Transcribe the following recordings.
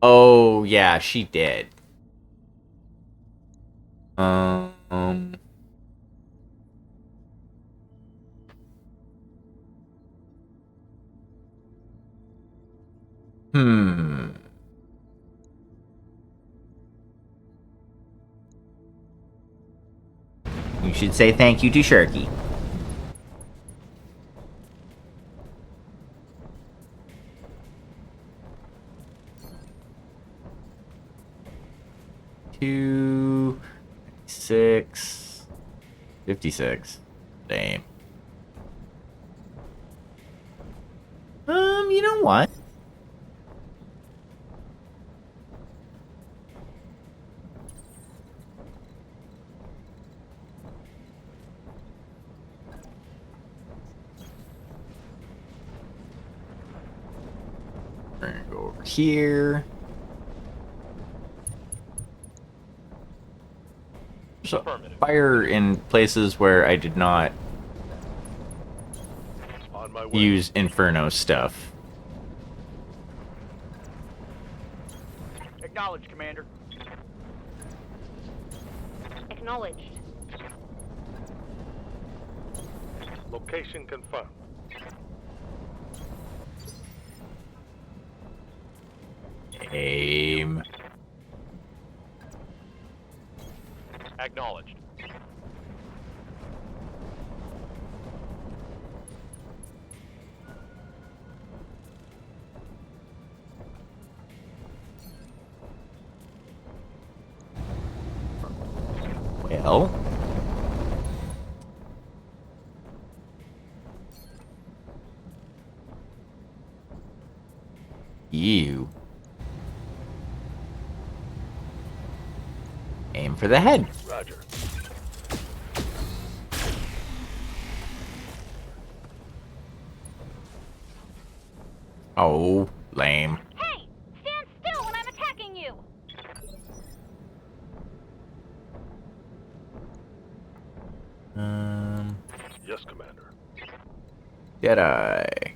Oh, yeah, she did. Um... Hmm. You should say thank you to Shirky. Two, 6, 56. Damn. You know what? We're gonna go over here. So, fire in places where I did not use Inferno stuff. Acknowledged, Commander. Acknowledged. Location confirmed. Aim. Acknowledged. Well. You. Aim for the head. Roger. Oh, lame. Hey! Stand still when I'm attacking you! Yes, Commander. Jedi.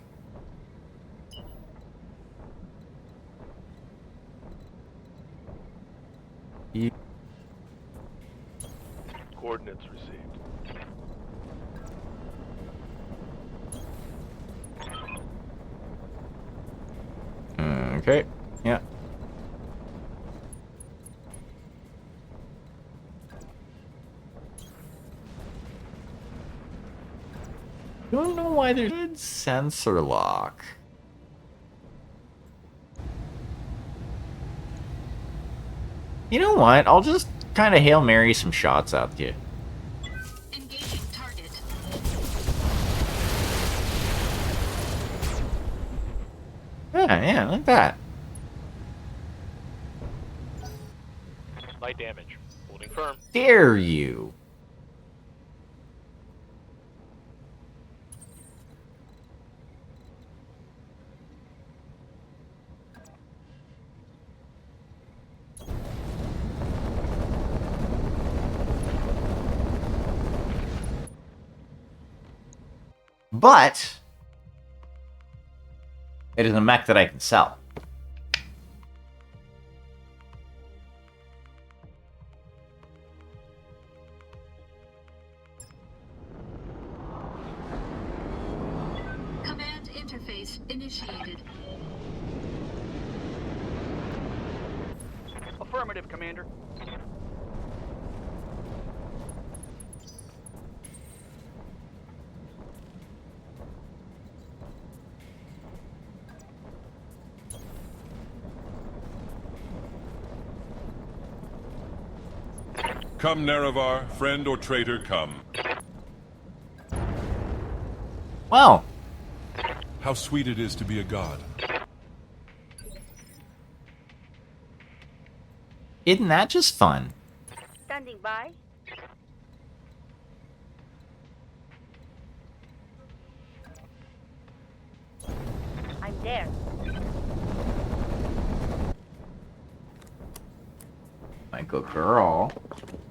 You. Coordinates received. Okay. Yeah. Don't know why there's a sensor lock. You know what? I'll just kind of Hail Mary some shots out to you. Engaging target. Yeah, like that. Light damage. Holding firm. Dare you? But it is a mech that I can sell. Command interface initiated. Affirmative, Commander. Come, Nerevar, friend or traitor, come. Well, How sweet it is to be a god. isn't that just fun? Standing by. I'm there. My good girl.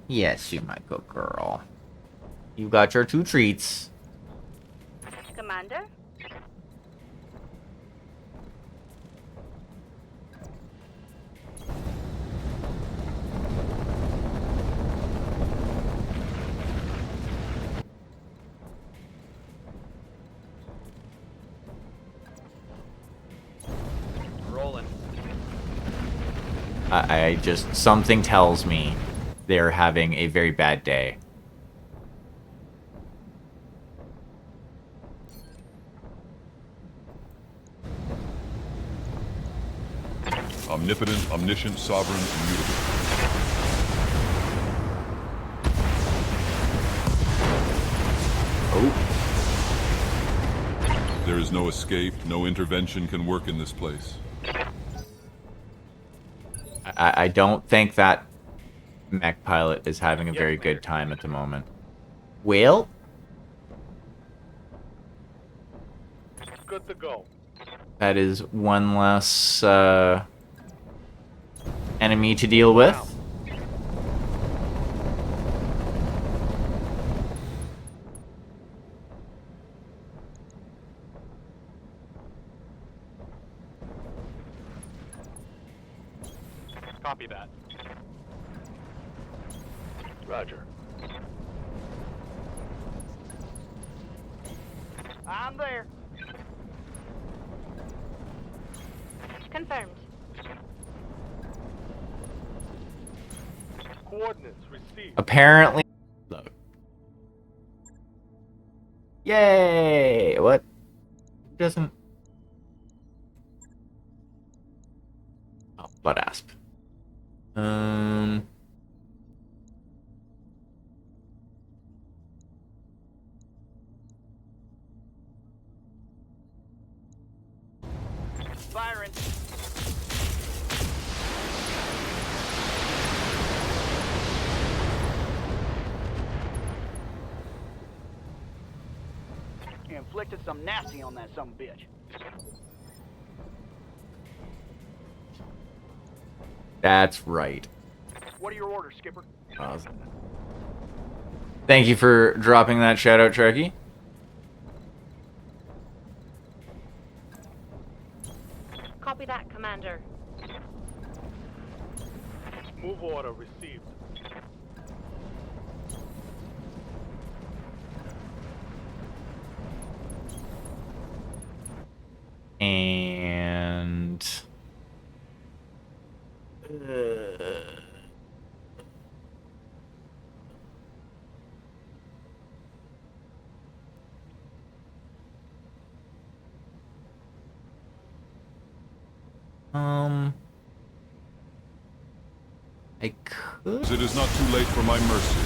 Yes, you my good girl. You got your 2 treats. Commander? I just... Something tells me they're having a very bad day. Omnipotent, omniscient, sovereign, immutable. Oh. There is no escape, no intervention can work in this place. I don't think that mech pilot is having a very good time at the moment. Well? Good to go. That is one less enemy to deal with. Copy that. Roger. I'm there. Confirmed. Coordinates received. Apparently... Load. Yay! What? Doesn't... Oh, butt asp. Firing. You inflicted some nasty on that some bitch. That's right. What are your orders, Skipper? Thank you for dropping that shout-out, Trekkie. Copy that, Commander. Move order received. And... I could... It is not too late for my mercy.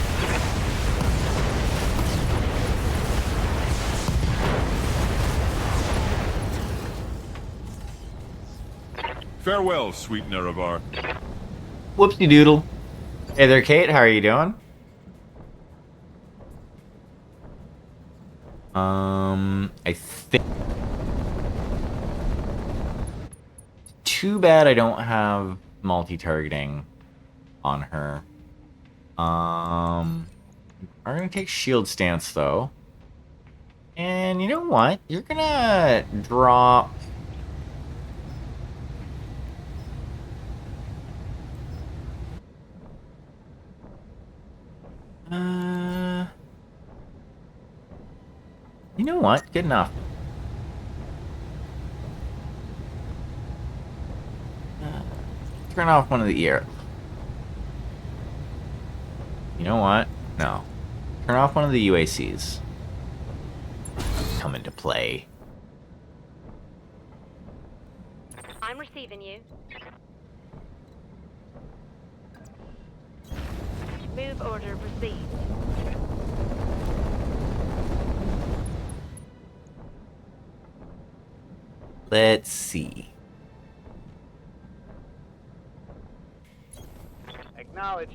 Farewell, sweet Nerevar. Whoopsie doodle. Hey there, Kate. How are you doing? I think... Too bad I don't have multi-targeting on her. I'm gonna take shield stance, though. And you know what? You're gonna drop... You know what? Good enough. Turn off one of the ear. You know what? No. Turn off one of the UACs. Come into play. I'm receiving you. Move order received. Let's see. Acknowledged.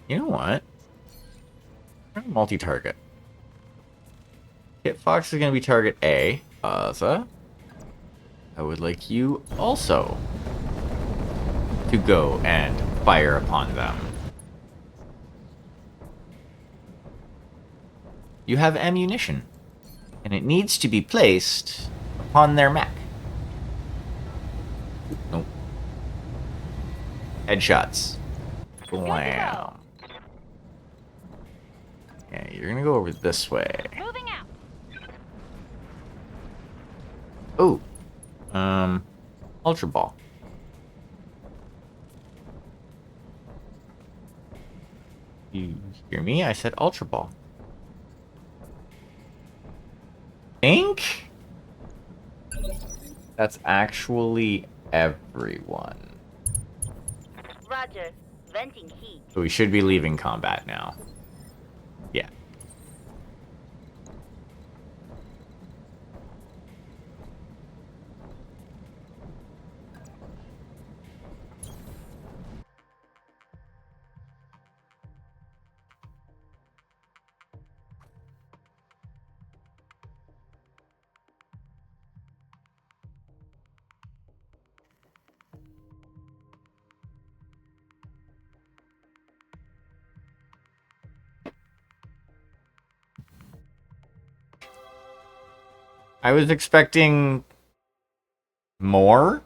You know what? Multi-target. Hit Fox is going to be target A. Aza. I would like you also to go and fire upon them. You have ammunition, and it needs to be placed upon their mech. Nope. Headshots. Blam. Okay, you're gonna go over this way. Moving out. Oh. Ultra Ball. You hear me? I said Ultra Ball. Think? That's actually everyone. Roger. Venting heat. So we should be leaving combat now. Yeah. I was expecting more.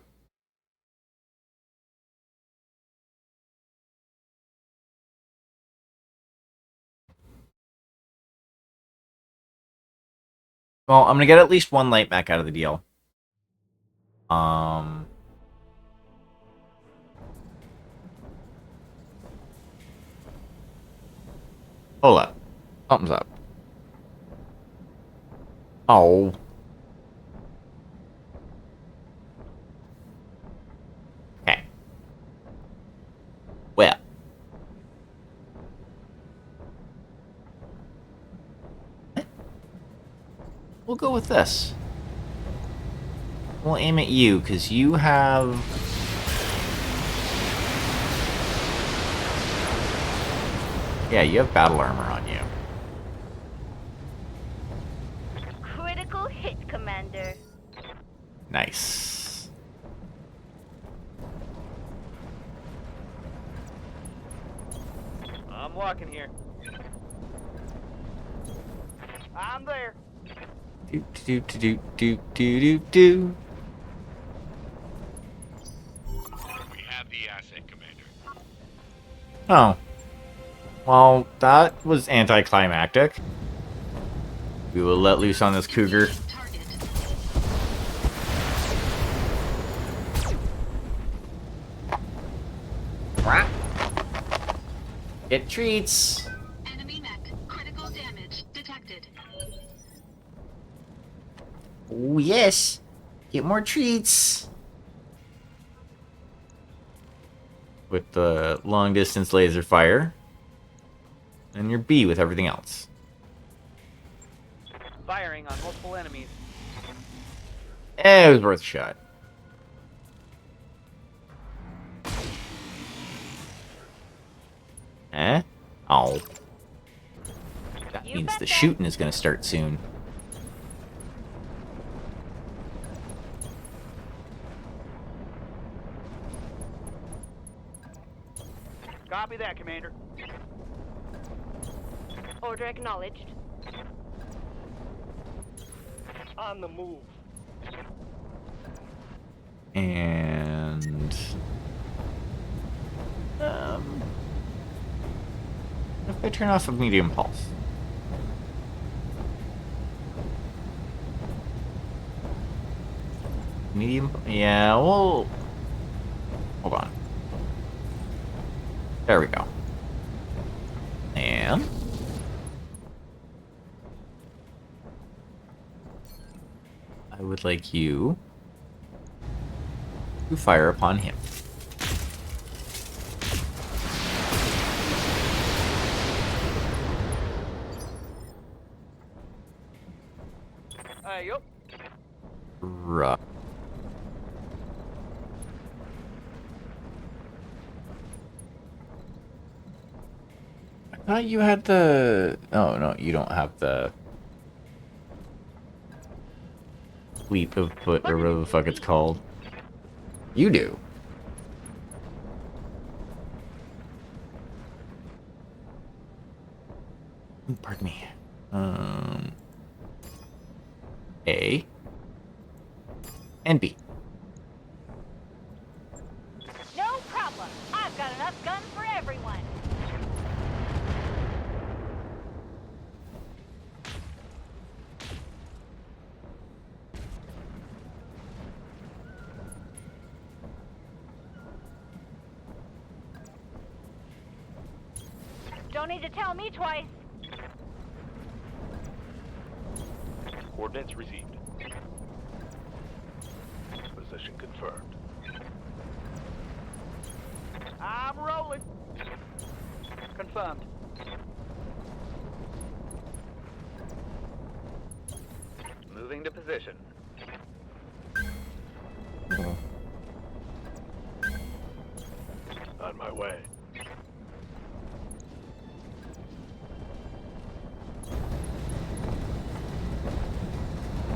Well, I'm gonna get at least one light back out of the deal. Hold up. Something's up. Oh. Okay. Well. We'll go with this. We'll aim at you, because you have... Yeah, you have battle armor on you. Critical hit, Commander. Nice. I'm walking here. I'm there. Do do do do do do do do. We have the asset, Commander. Oh. Well, that was anticlimactic. We will let loose on this cougar. Target. Get treats. Enemy mech. Critical damage detected. Oh, yes. Get more treats. With the long distance laser fire. And your B with everything else. Firing on multiple enemies. It was worth a shot. Eh? Oh. That You means bet the that. shooting is gonna start soon. Copy that, Commander. Order acknowledged. On the move. And... if I turn off a medium pulse. Medium... Yeah, well... Hold on. There we go. And... I would like you to fire upon him. Yup. Right. I thought you had the... Oh, no, you don't have the... Leap of foot, or whatever the fuck it's called. You do. Pardon me. A and B. No problem. I've got enough guns for everyone. need to tell me twice. Coordinates received. Position confirmed. I'm rolling. Confirmed. Moving to position. On my way.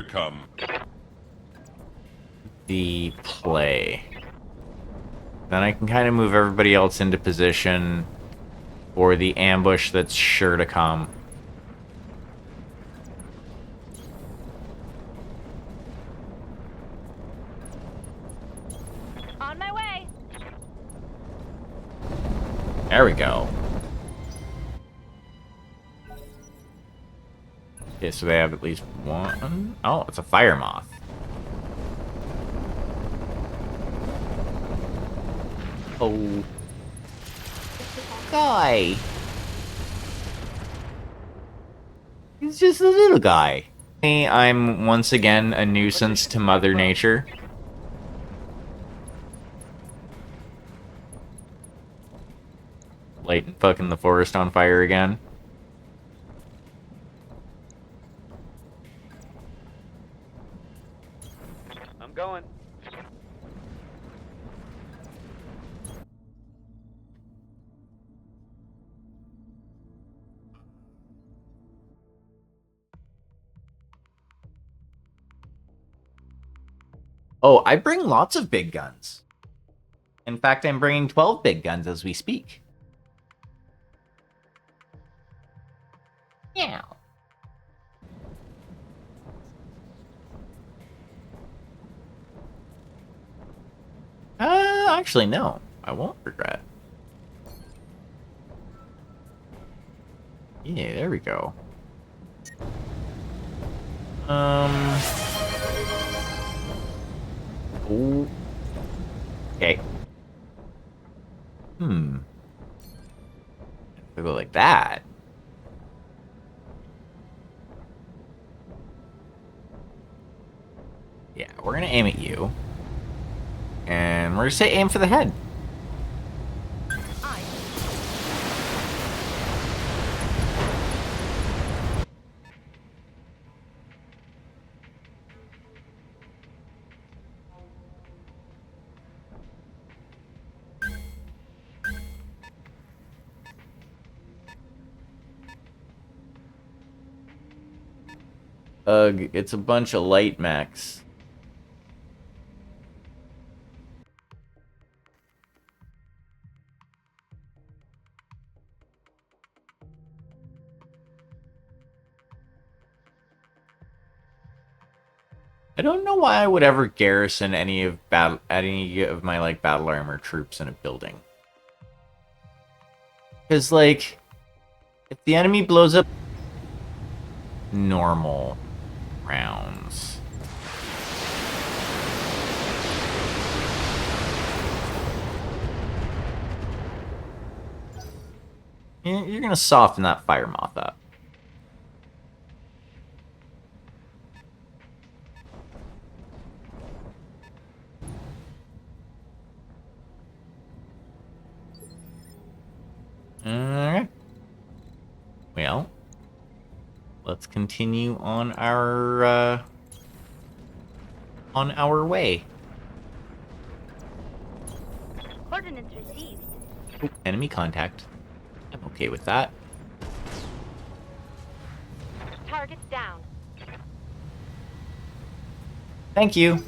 Come. The play. Then I can kind of move everybody else into position for the ambush that's sure to come. On my way. There we go. Okay, so they have at least one. Oh, it's a fire moth. Oh. Guy. He's just a little guy. I'm once again a nuisance to Mother Nature. Lighting fucking the forest on fire again. I'm going. Oh, I bring lots of big guns. In fact, I'm bringing 12 big guns as we speak. Yeah. Actually, no. I won't regret. Yeah, there we go. Ooh. Okay. If I go like that. Yeah, we're gonna aim at you. And we're gonna say aim for the head. Ugh, it's a bunch of light mechs. I don't know why I would ever garrison any of my like battle armor troops in a building. Because like, if the enemy blows up normal rounds. You're gonna soften that fire moth up. Alright. Well, let's continue on our way. Coordinates received. Ooh, enemy contact. I'm okay with that. Targets down. Thank you.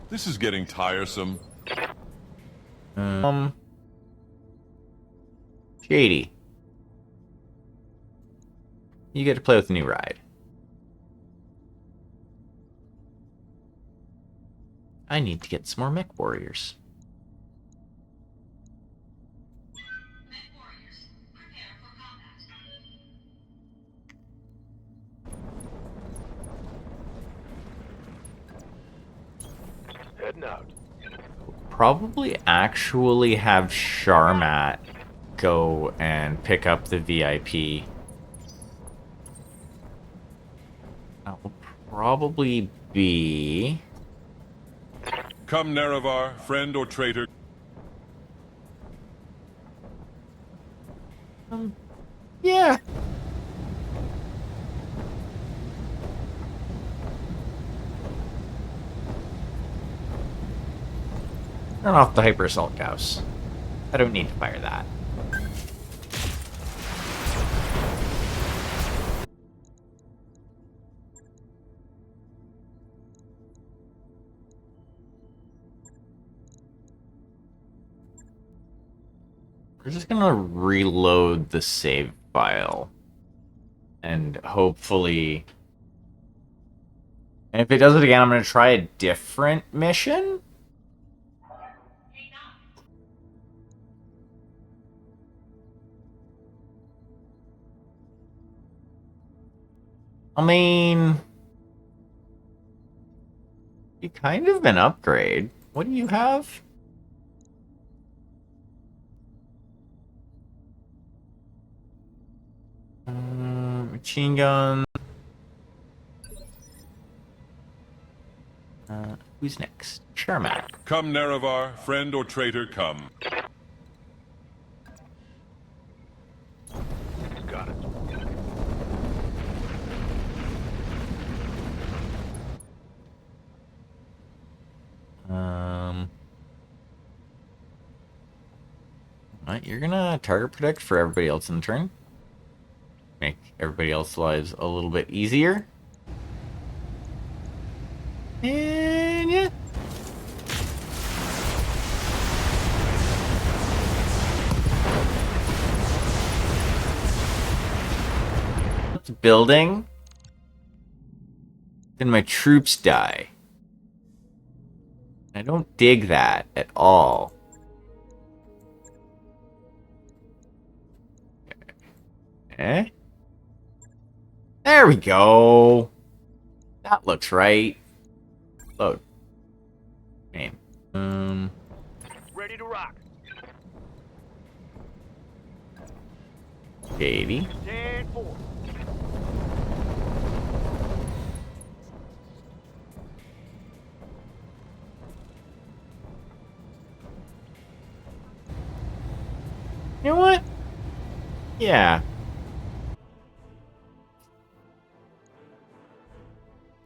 This is getting tiresome. Shady. You get to play with the new ride. I need to get some more mech warriors. Mech warriors, prepare for combat. probably actually have Sharmat go and pick up the VIP. That will probably be... Come, Nerevar, friend or traitor. Yeah. Turn off the hyper assault gauss. I don't need to fire that. We're just gonna reload the save file. And hopefully... And if it does it again, I'm gonna try a different mission? I mean... You kind of an upgrade. What do you have? Machine gun. Who's next? Sherman. Come, Nerevar, friend or traitor, come. Got it. Right, you're gonna target protect for everybody else in the turn. Make everybody else's lives a little bit easier. And yeah. Building. Then my troops die. I don't dig that at all. Okay. There we go. That looks right. Load. Name. Ready to rock. 80. 10-4. You know what? Yeah.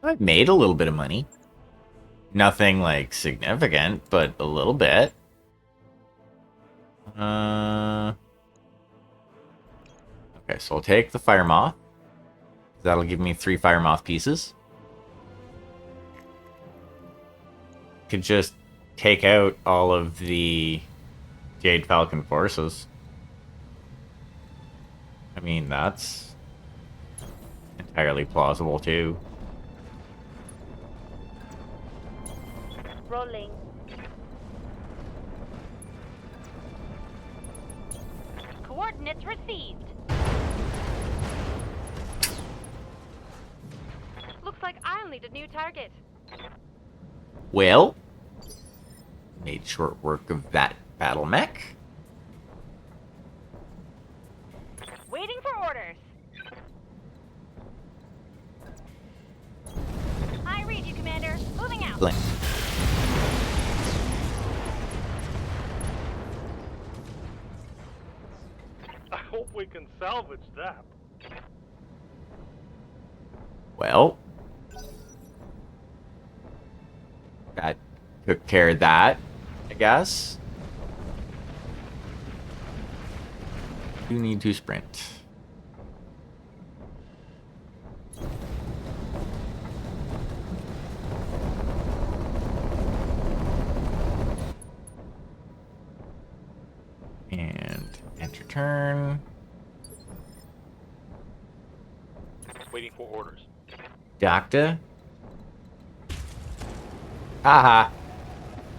I've made a little bit of money. Nothing, like, significant, but a little bit. Okay, so I'll take the Fire Moth. That'll give me 3 Fire Moth pieces. Could just take out all of the Jade Falcon forces. I mean, that's entirely plausible, too. Rolling. Coordinates received. Looks like I'll need a new target. Well, made short work of that battle mech. Waiting for orders. I read you, Commander. Moving out. Blink. I hope we can salvage that. Well, that took care of that, I guess. You need to sprint. And enter turn. Waiting for orders. Doctor. Haha.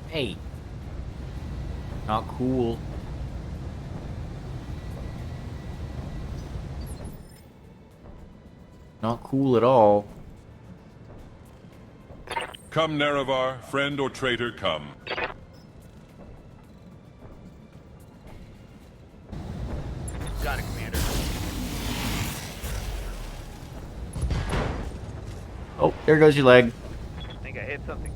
Hey. Not cool. Not cool at all. Come, Nerevar, friend or traitor, come. There goes your leg. I think I hit something.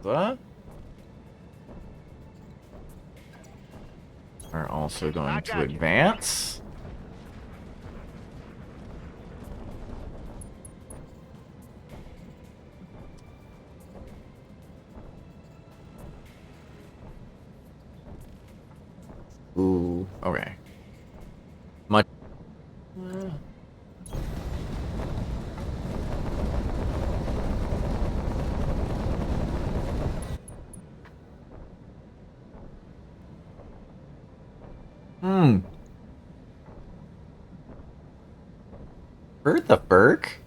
What? We're also going to advance. Ooh, okay. Much. Bird the Burk?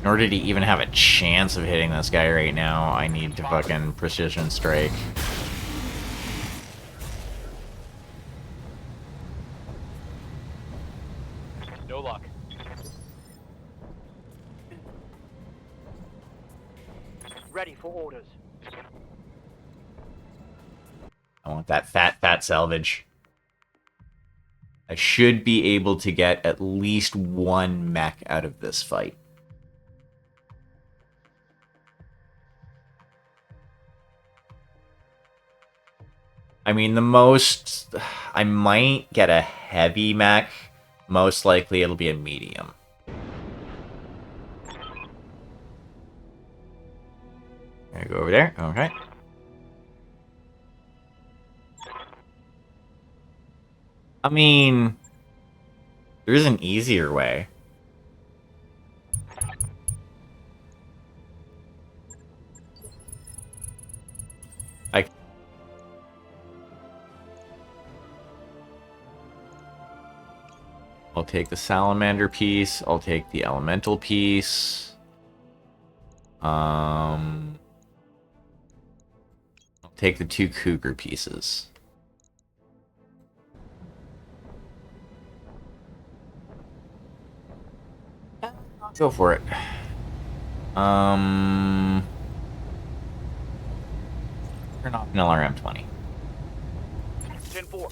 In order to even have a chance of hitting this guy right now, I need to fucking precision strike. No luck. Ready for orders. I want that fat salvage. I should be able to get at least one mech out of this fight. I mean, the most... I might get a heavy mech. Most likely it'll be a medium. I go over there. Okay. I mean, there's an easier way. I'll take the salamander piece. I'll take the elemental piece. I'll take the 2 cougar pieces. Go for it. Turn off an LRM-20. 10-4.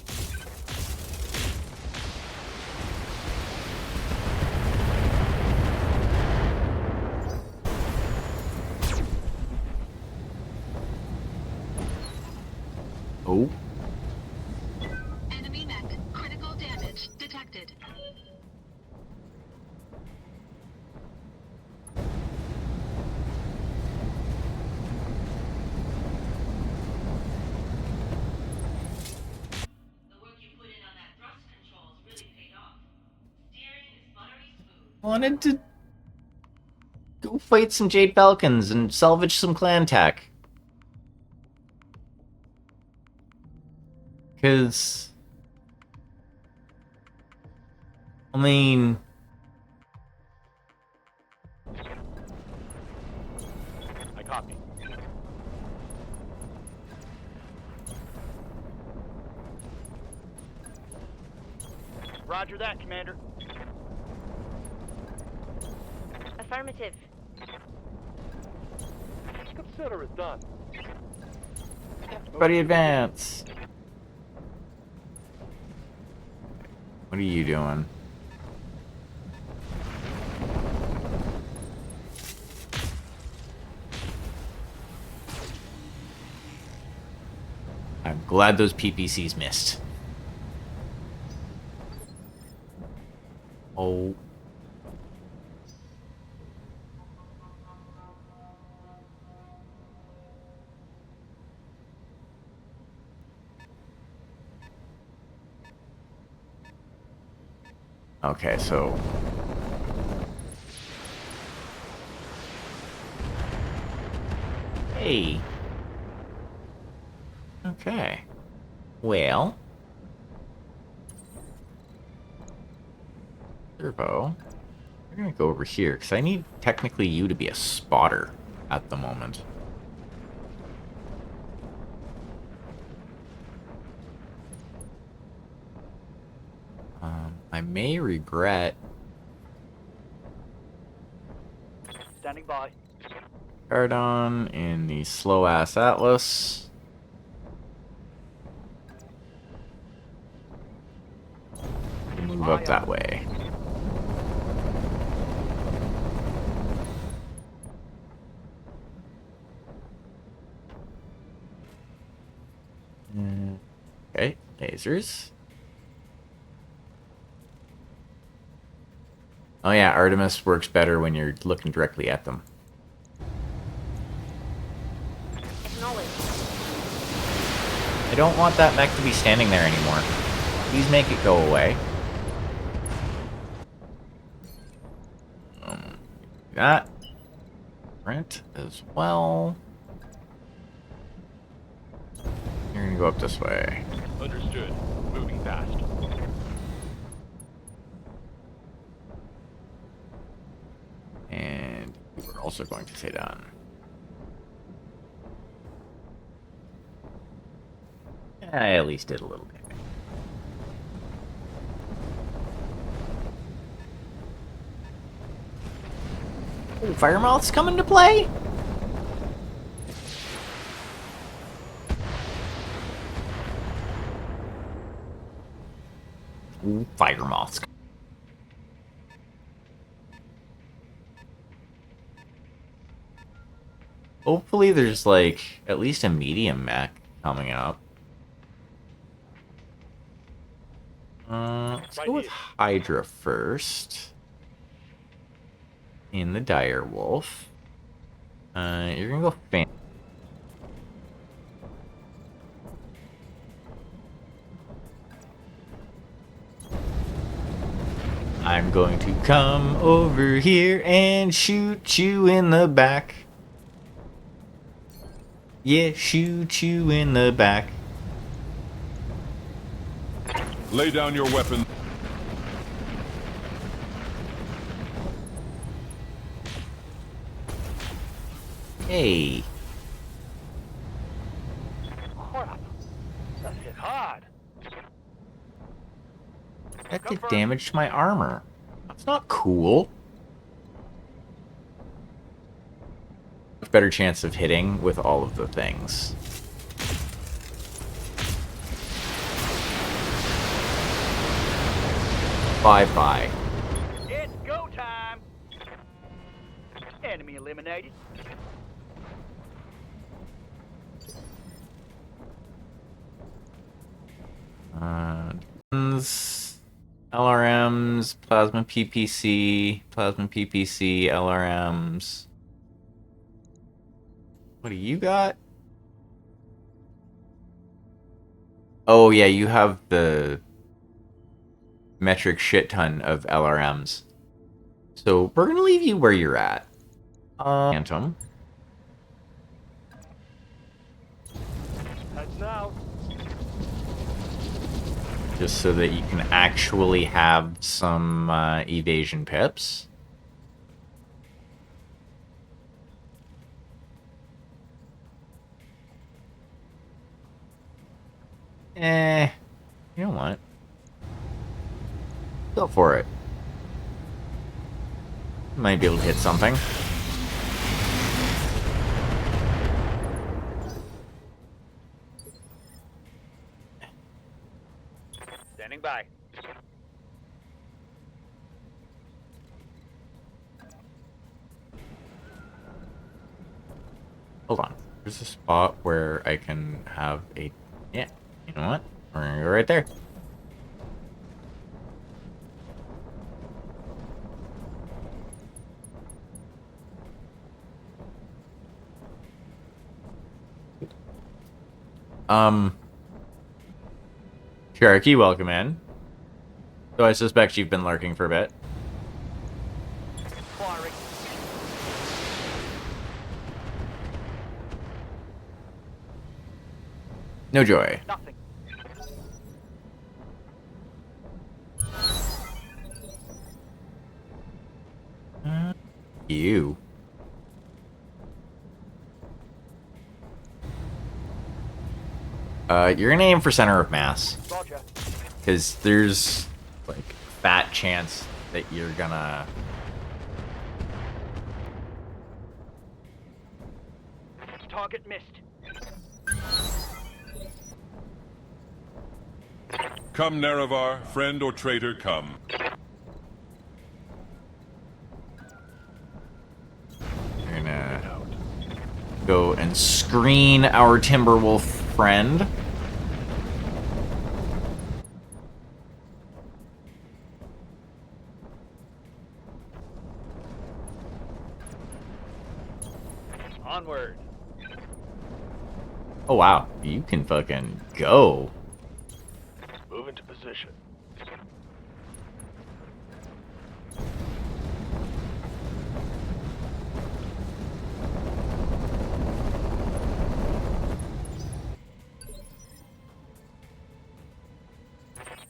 Oh. Enemy mech. Critical damage detected. Wanted to go fight some Jade Falcons and salvage some clan tech. Because... I mean... I copy. Roger that, Commander. Affirmative. Consider it done. Everybody advance! What are you doing? I'm glad those PPCs missed. Oh. Okay, so... Hey. Okay. Well. Turbo. We're gonna go over here, because I need technically you to be a spotter at the moment. I may regret by. Cardon in the slow-ass Atlas. Move up that way. Okay, lasers. Oh yeah, Artemis works better when you're looking directly at them. Acknowledged. I don't want that mech to be standing there anymore. Please make it go away. That. Rent as well. You're gonna go up this way. Understood. Moving fast. And we're also going to stay down. I at least did a little bit. Ooh, Firemouth's coming to play? Ooh, Firemouth's. Hopefully there's, like, at least a medium mech coming up. Let's go with Hydra first. In the Dire Wolf. You're gonna go fan. I'm going to come over here and shoot you in the back. Yeah, shoot you in the back. Lay down your weapon. Hey. Crap. That hit hard. That did damage to my armor. That's not cool. Much better chance of hitting with all of the things. Bye-bye. It's go time. Enemy eliminated. LRMs, Plasma PPC, LRMs. What do you got? Oh yeah, you have the metric shit ton of LRMs. So we're gonna leave you where you're at. Phantom. Heads out. Just so that you can actually have some evasion pips. You know what? Go for it. Might be able to hit something. Standing by. Hold on. There's a spot where I can have a... Yeah, you know what? We're gonna go right there. Cherokee, welcome in. So I suspect you've been lurking for a bit. Firing. No joy. Nothing. You. You're gonna aim for center of mass. Roger. Because there's, like, fat chance that you're gonna Come, Nerevar, friend or traitor, come. We're gonna go and screen our Timberwolf friend. Onward. Oh wow, you can fucking go. Move into position.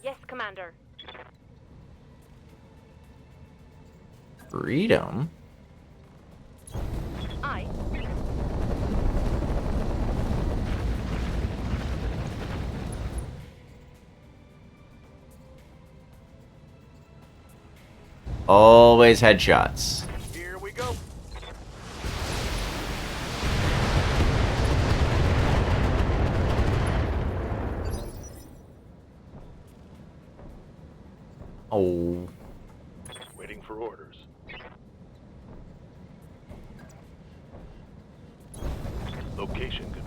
Yes, Commander. Freedom? Aye. Always headshots. Here we go. Oh. Waiting for orders. Location confirmed.